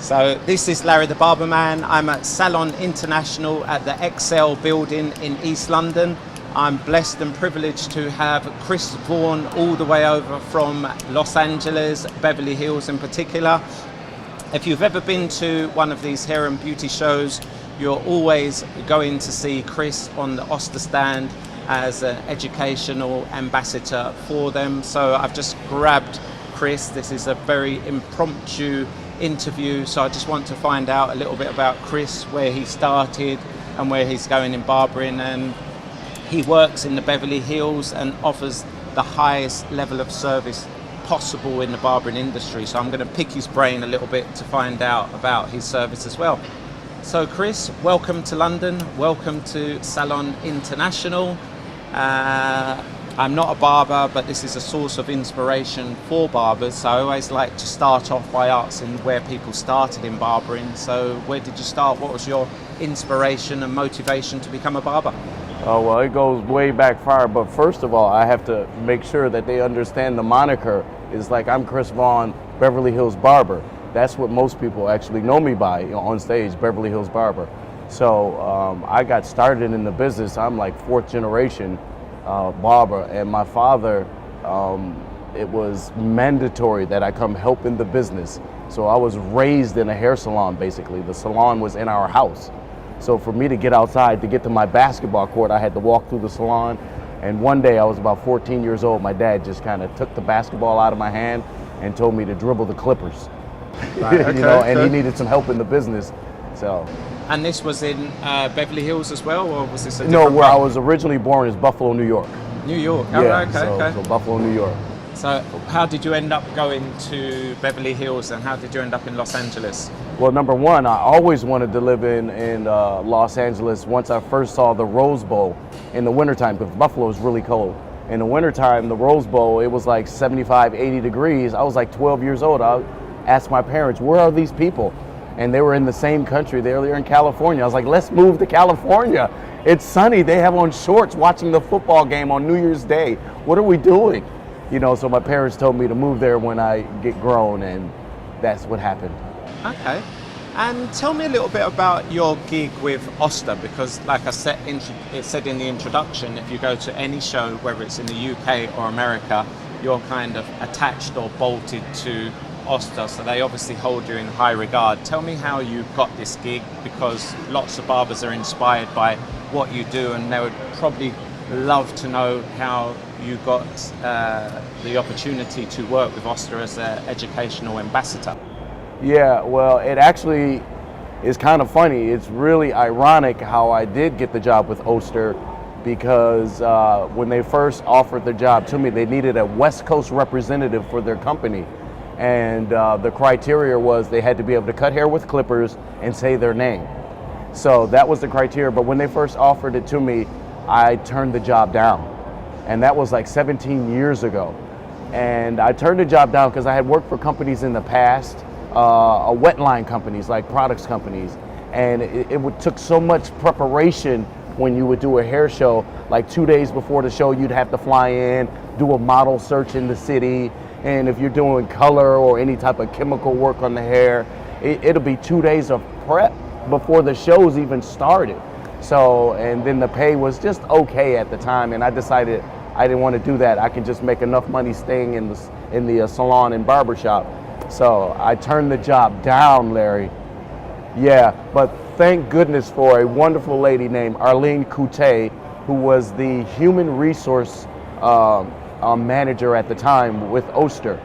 So this is Larry the Barber Man. I'm at Salon International at the XL building in East London. I'm blessed and privileged to have Chris Vaughan all the way over from Los Angeles, Beverly Hills in particular. If you've ever been to one of these hair and beauty shows, you're always going to see Chris on the Oster stand as an educational ambassador for them. So I've just grabbed Chris. This is a very impromptu interview, so I just want to find out a little bit about Chris, where he started and where he's going in barbering. And he works in the Beverly Hills and offers the highest level of service possible in the barbering industry. So I'm going to pick his brain a little bit to find out about his service as well. So Chris, welcome to London, welcome to Salon International. I'm not a barber, but this is a source of inspiration for barbers. So I always like to start off by asking where people started in barbering. So where did you start? What was your inspiration and motivation to become a barber? Oh, well, it goes way back far. But first of all, I have to make sure that they understand the moniker is like, I'm Chris Vaughan, Beverly Hills Barber. That's what most people actually know me by, on stage, Beverly Hills Barber. So I got started in the business. I'm like fourth generation barber, and my father, it was mandatory that I come help in the business. So I was raised in a hair salon, basically. The salon was in our house. So for me to get outside, to get to my basketball court, I had to walk through the salon. And one day, I was about 14 years old, my dad just kind of took the basketball out of my hand and told me to dribble the clippers. Right, okay, and he needed some help in the business. So. And this was in Beverly Hills as well, or was this a No, different where part? I was originally born is Buffalo, New York. New York. Oh, Yeah, okay. so Buffalo, New York. So how did you end up going to Beverly Hills, and how did you end up in Los Angeles? Well, number one, I always wanted to live in Los Angeles once I first saw the Rose Bowl in the wintertime, because Buffalo is really cold. In the wintertime, the Rose Bowl, it was like 75, 80 degrees. I was like 12 years old. I asked my parents, where are these people? And they were in the same country. They were in California. I was like, let's move to California. It's sunny. They have on shorts watching the football game on New Year's Day. What are we doing? So my parents told me to move there when I get grown, and that's what happened. Okay. And tell me a little bit about your gig with Oster, because like I said, it said in the introduction, if you go to any show, whether it's in the UK or America, you're kind of attached or bolted to Oster, so they obviously hold you in high regard. Tell me how you got this gig, because lots of barbers are inspired by what you do, and they would probably love to know how you got the opportunity to work with Oster as an educational ambassador. Yeah, well, it actually is kind of funny. It's really ironic how I did get the job with Oster, because when they first offered the job to me, they needed a West Coast representative for their company. And the criteria was they had to be able to cut hair with clippers and say their name. So that was the criteria. But when they first offered it to me, I turned the job down. And that was like 17 years ago. And I turned the job down because I had worked for companies in the past, wet line companies, like products companies. And it took so much preparation when you would do a hair show. Like 2 days before the show, you'd have to fly in, do a model search in the city. And if you're doing color or any type of chemical work on the hair, it'll be 2 days of prep before the shows even started. So, and then the pay was just okay at the time, and I decided I didn't want to do that. I can just make enough money staying in the salon and barber shop. So I turned the job down, Larry. Yeah, but thank goodness for a wonderful lady named Arlene Coute, who was the human resource manager at the time with Oster,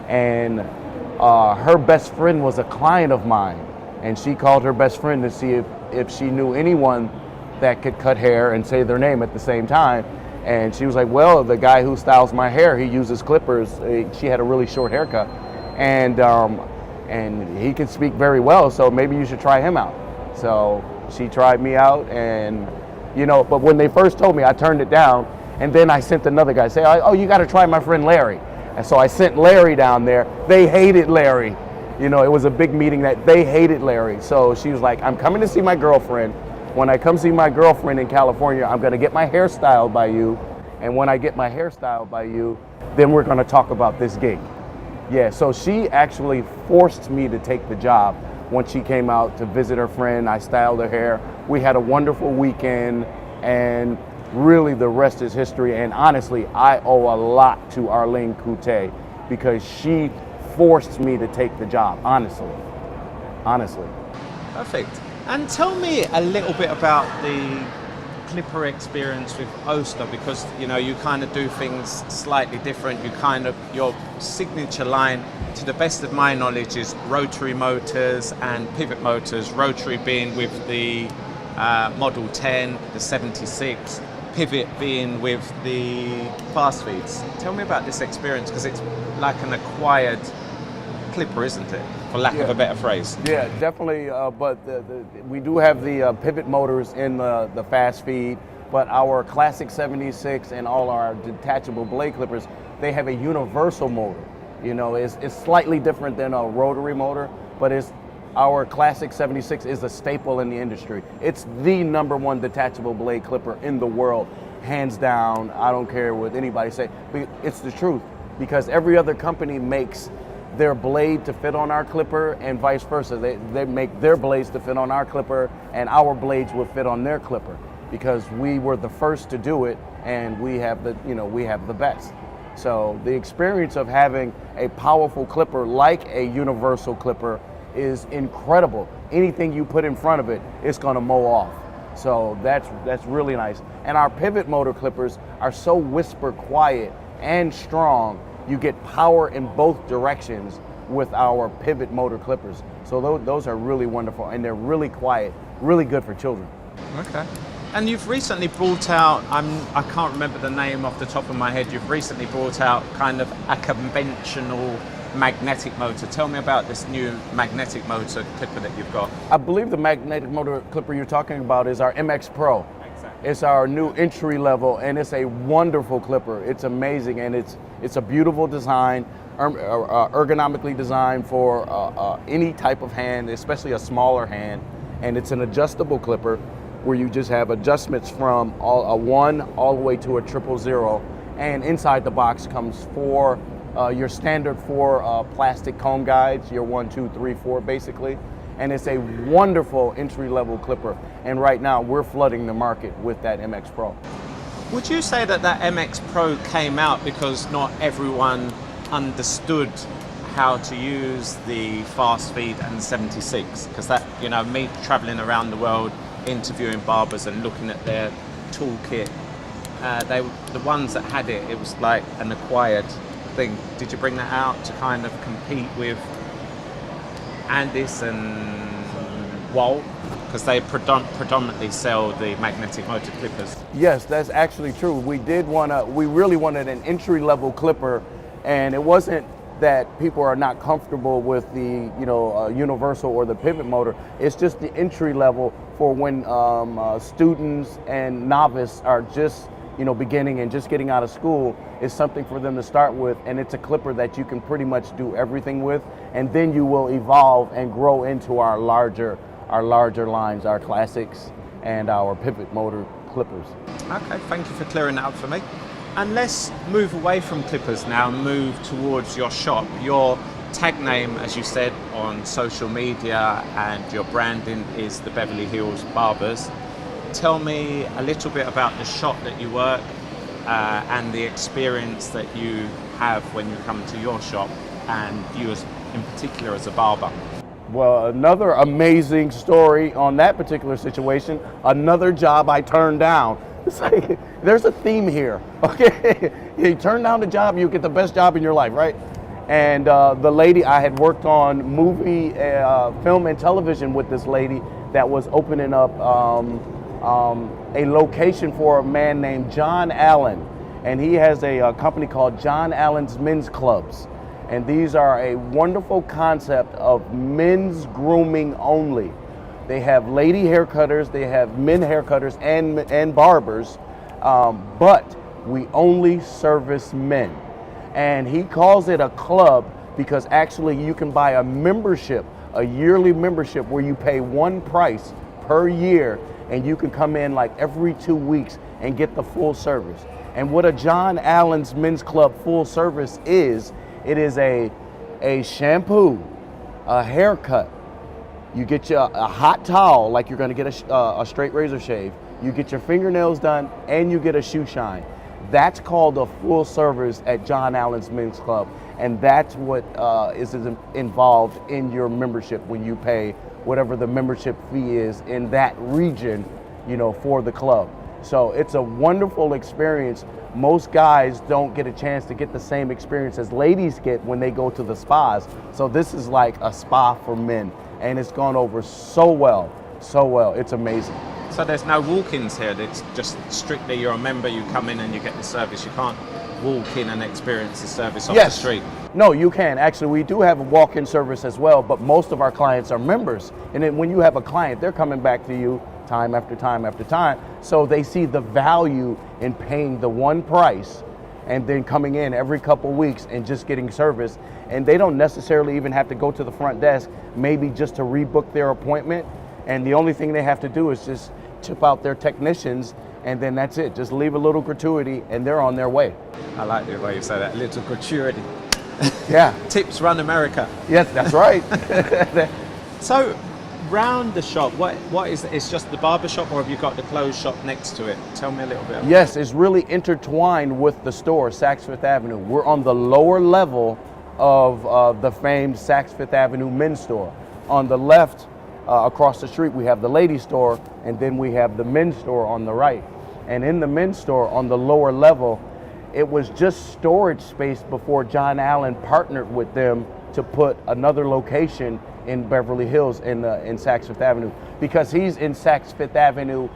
and her best friend was a client of mine, and she called her best friend to see if she knew anyone that could cut hair and say their name at the same time. And she was like, well, the guy who styles my hair, he uses clippers. She had a really short haircut, and he could speak very well, so maybe you should try him out. So she tried me out, and but when they first told me, I turned it down. And then I sent another guy, say, oh, you got to try my friend Larry. And so I sent Larry down there. They hated Larry. It was a big meeting that they hated Larry. So she was like, I'm coming to see my girlfriend. When I come see my girlfriend in California, I'm going to get my hair styled by you. And when I get my hair styled by you, then we're going to talk about this gig. Yeah, so she actually forced me to take the job. once she came out to visit her friend. I styled her hair. We had a wonderful weekend, and really the rest is history. And honestly, I owe a lot to Arlene Coute because she forced me to take the job, honestly. Perfect. And tell me a little bit about the clipper experience with Oster, because you kind of do things slightly different. Your signature line, to the best of my knowledge, is rotary motors and pivot motors. Rotary being with the Model 10, the 76, pivot being with the fast feeds. Tell me about this experience, because it's like an acquired clipper, isn't it? For lack of a better phrase. Yeah, definitely. But we do have the pivot motors in the fast feed, but our classic 76 and all our detachable blade clippers, they have a universal motor. It's slightly different than a rotary motor, but our classic 76 is a staple in the industry. It's the #1 detachable blade clipper in the world, hands down. I don't care what anybody say. It's the truth, because every other company makes their blade to fit on our clipper and vice versa. They make their blades to fit on our clipper, and our blades will fit on their clipper, because we were the first to do it, and we have the best. So the experience of having a powerful clipper like a universal clipper is incredible. Anything you put in front of it, it's gonna mow off. So that's really nice. And our pivot motor clippers are so whisper quiet and strong. You get power in both directions with our pivot motor clippers. So those are really wonderful, and they're really quiet, really good for children. Okay. And you've recently brought out, I can't remember the name off the top of my head, you've recently brought out kind of a conventional magnetic motor. Tell me about this new magnetic motor clipper that you've got. I believe the magnetic motor clipper you're talking about is our MX Pro. It's our new entry level, and it's a wonderful clipper. It's amazing, and it's a beautiful design, ergonomically designed for any type of hand, especially a smaller hand. And it's an adjustable clipper where you just have adjustments from a 1 all the way to a 000. And inside the box comes your standard 4 plastic comb guides, your 1, 2, 3, 4 basically. And it's a wonderful entry-level clipper. And right now, we're flooding the market with that MX Pro. Would you say that MX Pro came out because not everyone understood how to use the fast feed and 76? Because that, me traveling around the world, interviewing barbers and looking at their toolkit, the ones that had it, it was like an acquired thing. Did you bring that out to kind of compete with Andis and Walt, because they predominantly sell the magnetic motor clippers? Yes, that's actually true. We really wanted an entry-level clipper, and it wasn't that people are not comfortable with the universal or the pivot motor. It's just the entry level for when students and novice are just beginning and just getting out of school. Is something for them to start with, and it's a clipper that you can pretty much do everything with, and then you will evolve and grow into our larger lines, our classics and our pivot motor clippers. Okay, thank you for clearing that up for me. And let's move away from clippers now and move towards your shop. Your tag name, as you said, on social media and your branding is the Beverly Hills Barbers. Tell me a little bit about the shop that you work and the experience that you have when you come to your shop, and you in particular as a barber. Well, another amazing story on that particular situation, another job I turned down. It's like, there's a theme here, okay? You turn down the job, you get the best job in your life, right? And the lady, I had worked on movie, film and television with this lady that was opening up a location for a man named John Allen, and he has a company called John Allen's Men's Clubs, and these are a wonderful concept of men's grooming only. They have lady haircutters, they have men haircutters and barbers, but we only service men. And he calls it a club because actually you can buy a membership, a yearly membership where you pay one price per year, and you can come in like every 2 weeks and get the full service. And what a John Allen's Men's Club full service is, it is a shampoo, a haircut, You get you a hot towel, like you're going to get a straight razor shave. You get your fingernails done, and you get a shoe shine. That's called a full service at John Allen's Men's Club, and that's what is involved in your membership when you pay whatever the membership fee is in that region, for the club. So it's a wonderful experience. Most guys don't get a chance to get the same experience as ladies get when they go to the spas. So this is like a spa for men, and it's gone over so well. It's amazing. So there's no walk-ins here. It's just strictly you're a member, you come in and you get the service. You can't walk in and experience the service off the street. No, you can. Actually, we do have a walk-in service as well, but most of our clients are members. And then when you have a client, they're coming back to you time after time after time. So they see the value in paying the one price and then coming in every couple weeks and just getting service. And they don't necessarily even have to go to the front desk, maybe just to rebook their appointment. And the only thing they have to do is just tip out their technicians, and then that's it. Just leave a little gratuity and they're on their way. I like the way you say that, little gratuity. Yeah. Tips run America. Yes, that's right. So, round the shop, what is it? It's just the barber shop, or have you got the clothes shop next to it? Tell me a little bit. Yes, it's really intertwined with the store, Saks Fifth Avenue. We're on the lower level of the famed Saks Fifth Avenue men's store. On the left, across the street, we have the ladies store, and then we have the men's store on the right. And in the men's store on the lower level, it was just storage space before John Allen partnered with them to put another location in Beverly Hills in Saks Fifth Avenue, because he's in Saks Fifth Avenue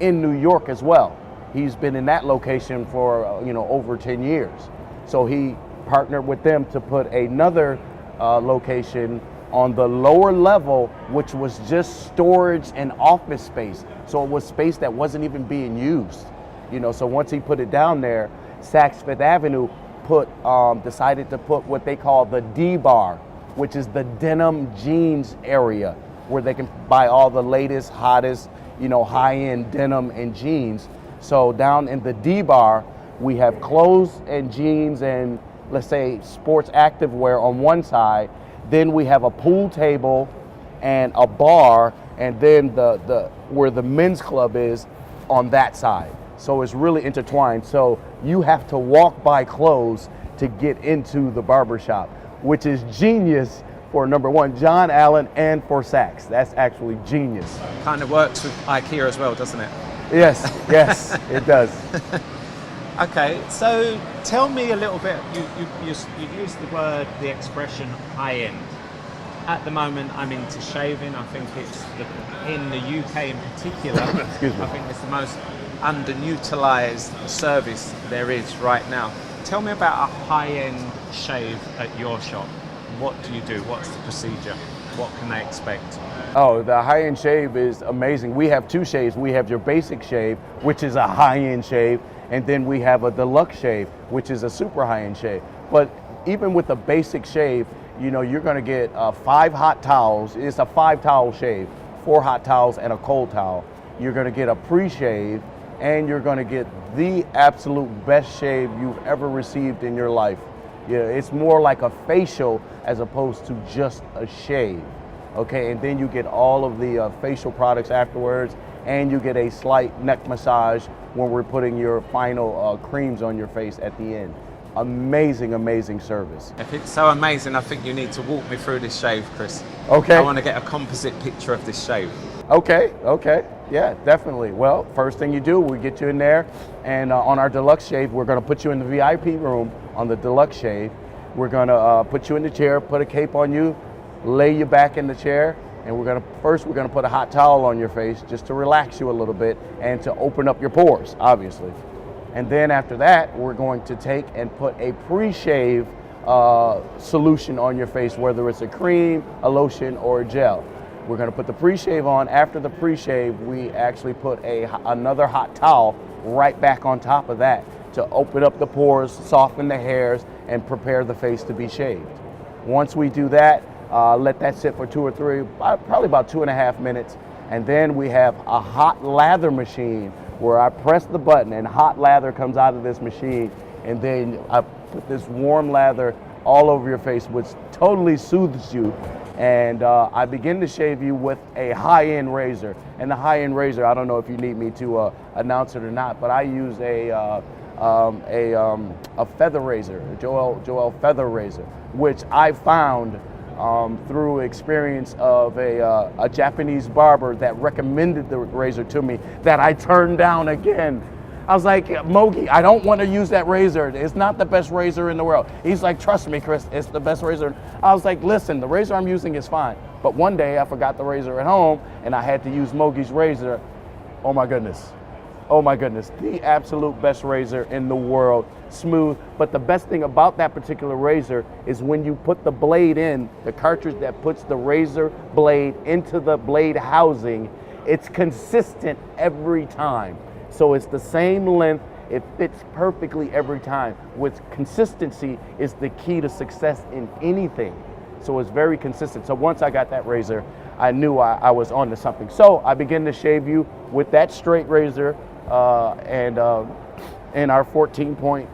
in New York as well. He's been in that location for over 10 years. So he partnered with them to put another location on the lower level, which was just storage and office space. So it was space that wasn't even being used. So once he put it down there, Saks Fifth Avenue decided to put what they call the D bar, which is the denim jeans area, where they can buy all the latest, hottest, high-end denim and jeans. So down in the D bar, we have clothes and jeans and, let's say, sports activewear on one side. Then we have a pool table and a bar, and then the where the men's club is on that side. So it's really intertwined. So you have to walk by clothes to get into the barber shop, which is genius for, number one, John Allen, and for Saks. That's actually genius. Kind of works with IKEA as well, doesn't it? Yes, it does. Okay, so tell me a little bit, you used the expression high-end. At the moment, I'm into shaving. I think it's, in the UK in particular, Excuse me. I think it's the most underutilized service there is right now. Tell me about a high-end shave at your shop. What do you do? What's the procedure? What can they expect? Oh, the high-end shave is amazing. We have two shaves. We have your basic shave, which is a high-end shave, and then we have a deluxe shave, which is a super high-end shave. But even with a basic shave, you're going to get 5 hot towels. It's a 5-towel shave, 4 hot towels and a cold towel. You're going to get a pre-shave, and you're going to get the absolute best shave you've ever received in your life. Yeah, it's more like a facial as opposed to just a shave. Okay, and then you get all of the facial products afterwards, and you get a slight neck massage when we're putting your final creams on your face at the end. Amazing, amazing service. If it's so amazing, I think you need to walk me through this shave, Chris. Okay. I want to get a composite picture of this shave. Okay, yeah, definitely. Well, first thing you do, we get you in there, and on our deluxe shave, we're going to put you in the VIP room on the deluxe shave. We're going to put you in the chair, put a cape on you, lay you back in the chair, and we're going to put a hot towel on your face just to relax you a little bit and to open up your pores, obviously. And then after that, we're going to take and put a pre-shave solution on your face, whether it's a cream, a lotion, or a gel. We're going to put the pre-shave on. After the pre-shave, we actually put another hot towel right back on top of that to open up the pores, soften the hairs, and prepare the face to be shaved. Once we do that, let that sit for 2 or 3, probably about 2.5 minutes. And then we have a hot lather machine where I press the button and hot lather comes out of this machine. And then I put this warm lather all over your face, which totally soothes you And I begin to shave you with a high-end razor. And the high-end razor, I don't know if you need me to announce it or not, but I use a feather razor, a Joel feather razor, which I found through experience of a Japanese barber that recommended the razor to me that I turned down again. I was like, Mogi, I don't want to use that razor. It's not the best razor in the world. He's like, trust me, Chris, it's the best razor. I was like, listen, the razor I'm using is fine. But one day I forgot the razor at home and I had to use Mogi's razor. Oh my goodness. Oh my goodness. The absolute best razor in the world. Smooth. But the best thing about that particular razor is when you put the blade in, the cartridge that puts the razor blade into the blade housing, it's consistent every time. So it's the same length, it fits perfectly every time. With consistency is the key to success in anything. So it's very consistent. So once I got that razor, I knew I was onto something. So I began to shave you with that straight razor and in our 14-point,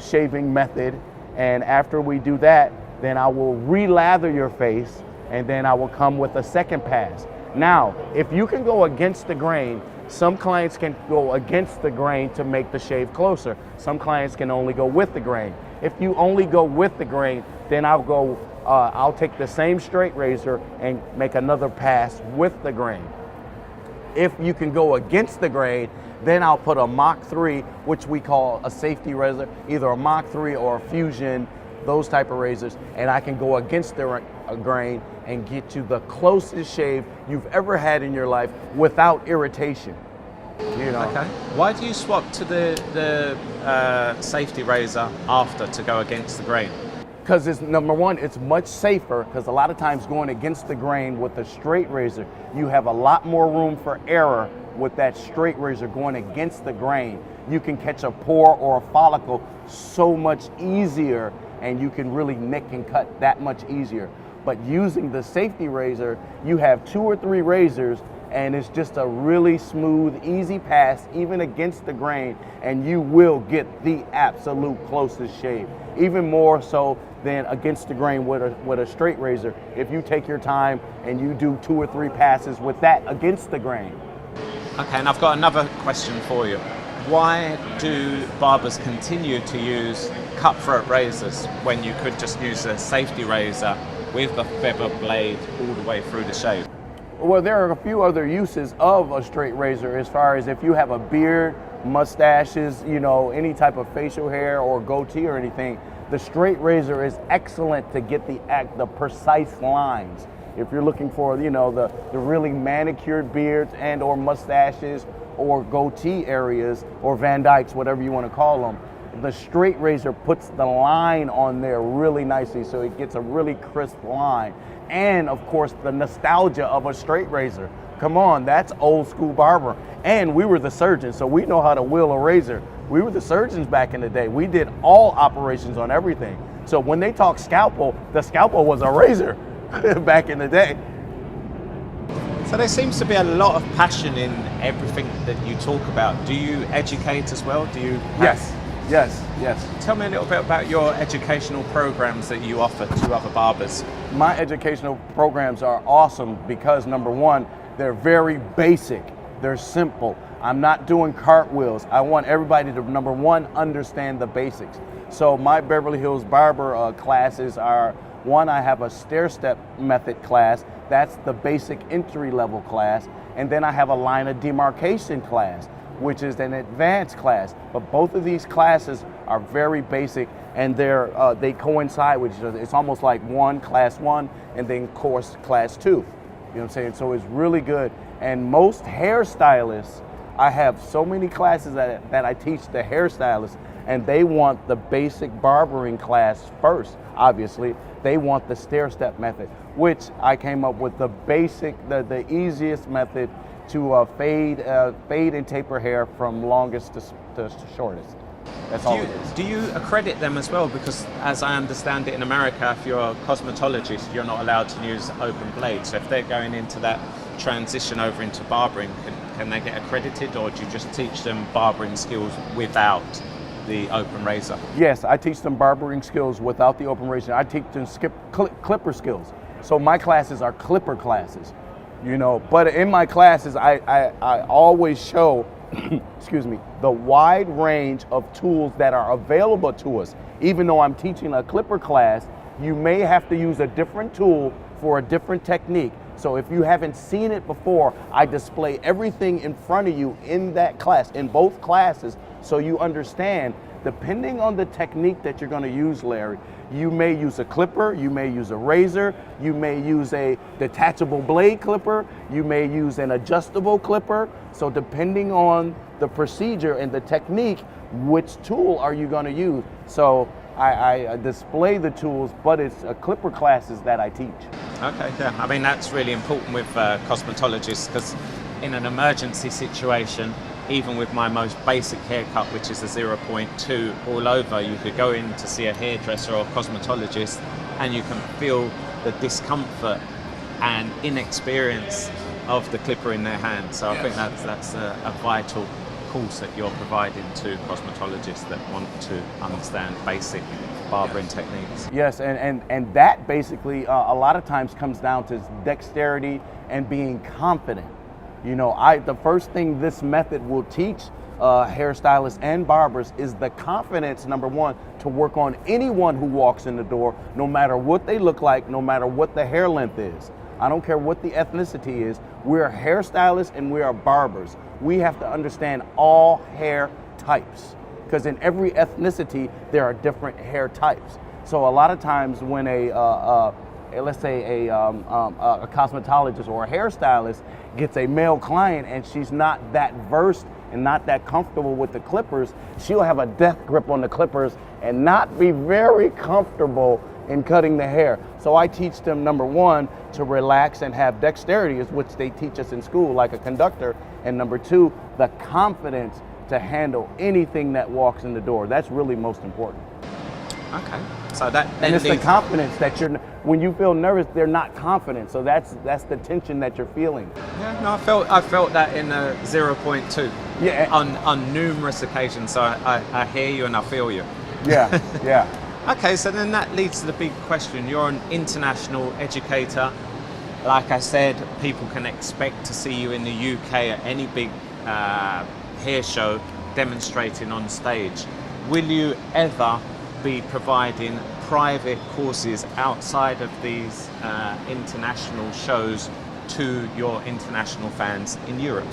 shaving method. And after we do that, then I will re-lather your face and then I will come with a second pass. Now, if you can go against the grain, some clients can go against the grain to make the shave closer. Some clients can only go with the grain. If you only go with the grain, then I'll take the same straight razor and make another pass with the grain. If you can go against the grain, then I'll put a Mach 3, which we call a safety razor, either a Mach 3 or a Fusion, those type of razors, and I can go against the grain and get you the closest shave you've ever had in your life without irritation. Okay. Why do you swap to the safety razor after to go against the grain? Because it's number one, it's much safer, because a lot of times going against the grain with a straight razor, you have a lot more room for error with that straight razor going against the grain. You can catch a pore or a follicle so much easier, and you can really nick and cut that much easier. But using the safety razor, you have 2 or 3 razors, and it's just a really smooth, easy pass, even against the grain, and you will get the absolute closest shave. Even more so than against the grain with a straight razor, if you take your time and you do 2 or 3 passes with that against the grain. Okay, and I've got another question for you. Why do barbers continue to use cutthroat razors when you could just use a safety razor with the feather blade all the way through the shave? Well, there are a few other uses of a straight razor, as far as if you have a beard, mustaches, any type of facial hair or goatee or anything. The straight razor is excellent to get the precise lines. If you're looking for, the really manicured beards and or mustaches or goatee areas or Van Dykes, whatever you want to call them, the straight razor puts the line on there really nicely, so it gets a really crisp line. And of course, the nostalgia of a straight razor. Come on, that's old school barber. And we were the surgeons, so we know how to wheel a razor. We were the surgeons back in the day. We did all operations on everything. So when they talk scalpel, the scalpel was a razor back in the day. So there seems to be a lot of passion in everything that you talk about. Do you educate as well? Do you? Yes. Tell me a little bit about your educational programs that you offer to other barbers. My educational programs are awesome because, number one, they're very basic. They're simple. I'm not doing cartwheels. I want everybody to, number one, understand the basics. So my Beverly Hills Barber classes are, one, I have a stair-step method class. That's the basic entry-level class. And then I have a line of demarcation class, which is an advanced class. But both of these classes are very basic, and they coincide with each other. It's almost like class one, and then course class 2. You know what I'm saying? So it's really good. And most hairstylists, I have so many classes that I teach the hairstylists, and they want the basic barbering class first, obviously. They want the stair-step method, which I came up with the easiest method to fade and taper hair from longest to shortest. That's all it is. Do you accredit them as well? Because as I understand it in America, if you're a cosmetologist, you're not allowed to use open blades. So if they're going into that transition over into barbering, can they get accredited, or do you just teach them barbering skills without the open razor? Yes, I teach them barbering skills without the open razor. I teach them clipper skills. So my classes are clipper classes, you know. But in my classes, I always show, excuse me, the wide range of tools that are available to us. Even though I'm teaching a clipper class, you may have to use a different tool for a different technique. So if you haven't seen it before, I display everything in front of you in that class, in both classes, so you understand, depending on the technique that you're going to use, Larry, you may use a clipper, you may use a razor, you may use a detachable blade clipper, you may use an adjustable clipper. So depending on the procedure and the technique, which tool are you going to use? So I display the tools, but it's clipper classes that I teach. Okay, yeah. I mean, that's really important with cosmetologists, because in an emergency situation, even with my most basic haircut, which is a 0.2 all over, you could go in to see a hairdresser or cosmetologist and you can feel the discomfort and inexperience of the clipper in their hand. So I think that's a vital course that you're providing to cosmetologists that want to understand basic barbering techniques. Yes, and that basically a lot of times comes down to dexterity and being confident. You know, the first thing this method will teach hairstylists and barbers is the confidence, number one, to work on anyone who walks in the door, no matter what they look like, no matter what the hair length is. I don't care what the ethnicity is. We're hairstylists and we are barbers. We have to understand all hair types, because in every ethnicity there are different hair types. So a lot of times when let's say a cosmetologist or a hairstylist gets a male client and she's not that versed and not that comfortable with the clippers, she'll have a death grip on the clippers and not be very comfortable in cutting the hair. So I teach them, number one, to relax and have dexterity, is which they teach us in school, like a conductor. And number two, the confidence to handle anything that walks in the door. That's really most important. Okay, so that and it's the confidence that when you feel nervous, they're not confident. So that's the tension that you're feeling. Yeah, no, I felt that in a 0.2. Yeah, on numerous occasions. So I hear you and I feel you. Yeah, yeah. Okay, so then that leads to the big question. You're an international educator. Like I said, people can expect to see you in the UK at any big hair show demonstrating on stage. Will you ever be providing private courses outside of these international shows to your international fans in Europe?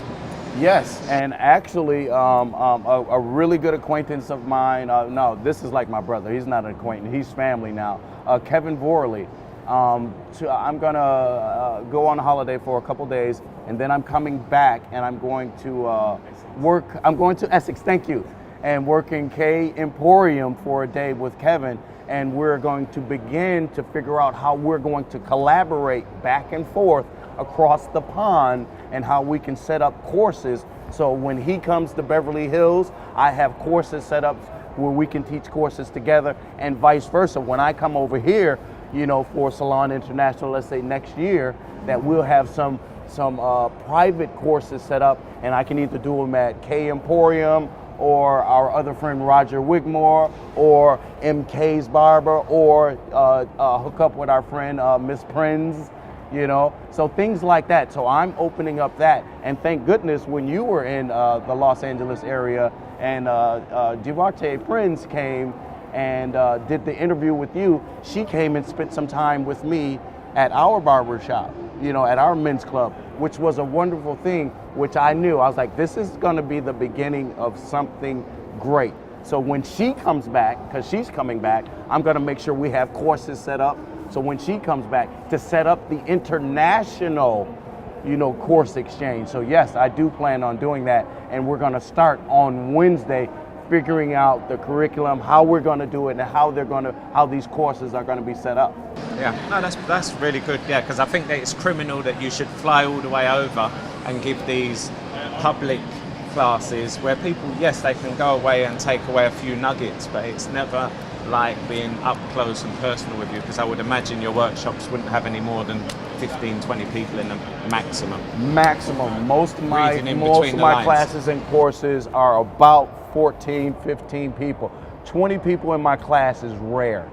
Yes, and actually a really good acquaintance of mine, no, this is like my brother, he's not an acquaintance, he's family now, Kevin Vorley. I'm gonna go on a holiday for a couple days, and then I'm coming back and I'm going to I'm going to Essex, thank you, and working K Emporium for a day with Kevin, and we're going to begin to figure out how we're going to collaborate back and forth across the pond and how we can set up courses. So when he comes to Beverly Hills, I have courses set up where we can teach courses together, and vice versa. When I come over here, you know, for Salon International, let's say next year, that we'll have some private courses set up, and I can either do them at K Emporium or our other friend Roger Wigmore or MK's Barber, or hook up with our friend Miss Prinz, you know, so things like that. So I'm opening up that, and thank goodness when you were in the Los Angeles area and Duarte Prinz came and did the interview with you, she came and spent some time with me at our barber shop, you know, at our men's club, which was a wonderful thing, which I knew. I was like, this is gonna be the beginning of something great. So when she comes back, because she's coming back, I'm gonna make sure we have courses set up. So when she comes back, to set up the international, you know, course exchange. So yes, I do plan on doing that, and we're gonna start on Wednesday figuring out the curriculum, how we're gonna do it, and how these courses are gonna be set up. Yeah, no, that's really good. Yeah, because I think that it's criminal that you should fly all the way over and give these public classes where people, yes, they can go away and take away a few nuggets, but it's never like being up close and personal with you, because I would imagine your workshops wouldn't have any more than 15, 20 people in them maximum. Maximum. Most of my classes and courses are about 14, 15 people. 20 people in my class is rare.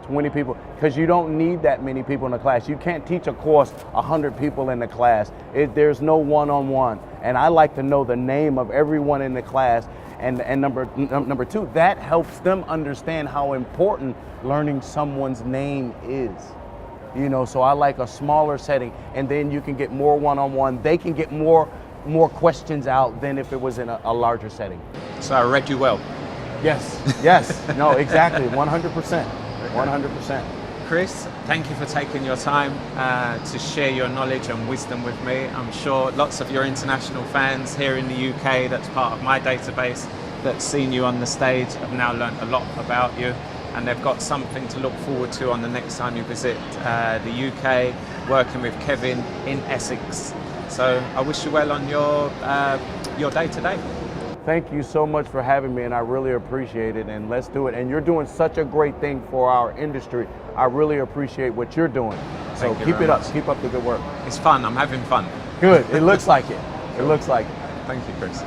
20 people, because you don't need that many people in the class. You can't teach a course 100 people in the class. There's no one-on-one. And I like to know the name of everyone in the class. And number two, that helps them understand how important learning someone's name is. You know, so I like a smaller setting, and then you can get more one-on-one. They can get more questions out than if it was in a larger setting. So I read you well. Yes, yes, no, exactly, 100%, 100%. Chris, thank you for taking your time to share your knowledge and wisdom with me. I'm sure lots of your international fans here in the UK, that's part of my database, that's seen you on the stage, have now learned a lot about you, and they've got something to look forward to on the next time you visit the UK, working with Kevin in Essex. So I wish you well on your day today. Thank you so much for having me, and I really appreciate it, and let's do it. And you're doing such a great thing for our industry. I really appreciate what you're doing. So keep it up. Keep up the good work. It's fun. I'm having fun. Good. It looks like it. It looks like it. Thank you, Chris.